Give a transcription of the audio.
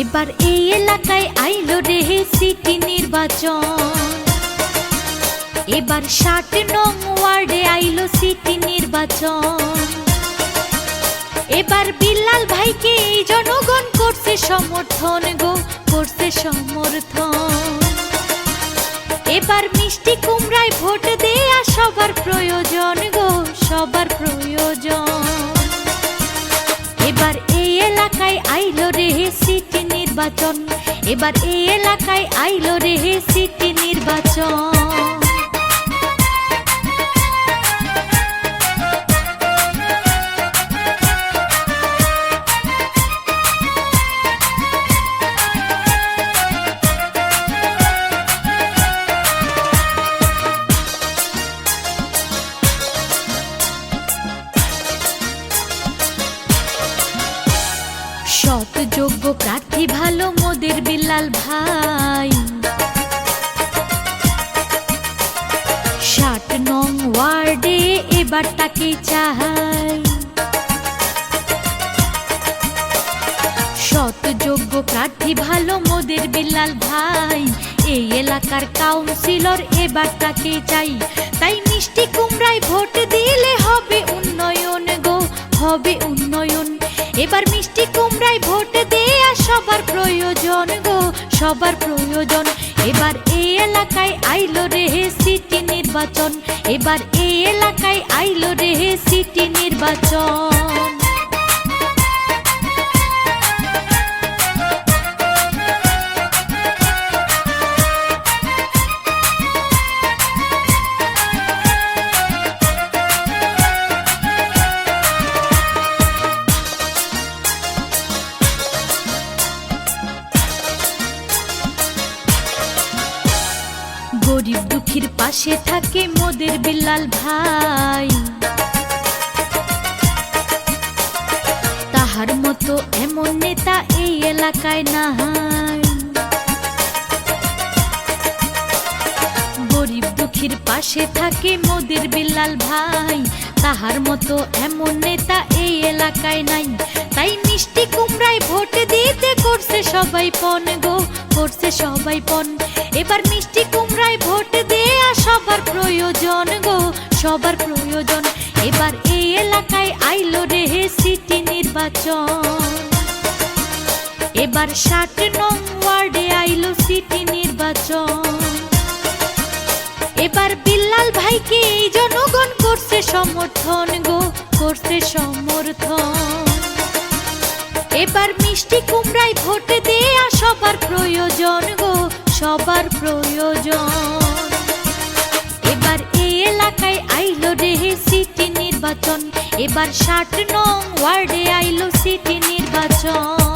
এবার এই এলাকায় আইলো রে সিটি নির্বাচন। এবার ৬০ নং ওয়ার্ডে আইলো সিটি নির্বাচন। এবার বিল্লাল ভাইকে এই জনগণ করছে সমর্থন গো, করছে সমর্থন। এবার মিষ্টি কুমড়ায় ভোট দেয়া সবার প্রয়োজন গো, সবার প্রয়োজন। এবার এই এলাকায় আইলো রে সিটি নির্বাচন। এবার এই এলাকায় আইলো রে সিটি নির্বাচন। সৎ যোগ্য প্রার্থী ভালো মোদের বিল্লাল ভাই। ৬০ নং ওয়ার্ডে এবার তাকে চাই। সৎ যোগ্য প্রার্থী ভালো মোদের বিল্লাল ভাই। এই এলাকার কাউন্সিলর এবার তাকে চাই। তাই মিষ্টি কুমড়ায় ভোট দিলে হবে উন্নয়ন গো, হবে উন্নয়ন। এবার মিষ্টি কুমড়ায় ভোট দেয়া সবার প্রয়োজন গো, সবার প্রয়োজন। এবার এই এলাকায় আইলো রে সিটি নির্বাচন। এবার এই এলাকায় আইলো রে সিটি নির্বাচন। গরিব দুঃখীর পাশে থাকে মোদের বিল্লাল ভাই। তাহার মতো এমন নেতা এই এলাকায় নাই। গরিব দুঃখীর পাশে থাকে মোদের বিল্লাল ভাই। তাহার মতো এমন নেতা এই এলাকায় নাই। তাই মিষ্টি কুমড়ায় ভোট দিতে করছে সবাই পণ গো, করছে সবাই পণ। এবার মিষ্টি কুমড়ায় ভোট দেয়া সবার প্রয়োজন গো, সবার প্রয়োজন। এবার এই এলাকায় আইলো রে সিটি নির্বাচন। এবার ৬০ নং ওয়ার্ডে আইলো সিটি নির্বাচন। এবার বিল্লাল ভাইকে এই জনগণ করছে সমর্থন গো, করছে সমর্থন। এবার মিষ্টি কুমড়ায় ভোট দেয়া সবার প্রয়োজন গো, সবার প্রয়োজন। এবার এই এলাকায় আইলো রে সিটি নির্বাচন। এবার ৬০ নং ওয়ার্ডে আইলো সিটি নির্বাচন।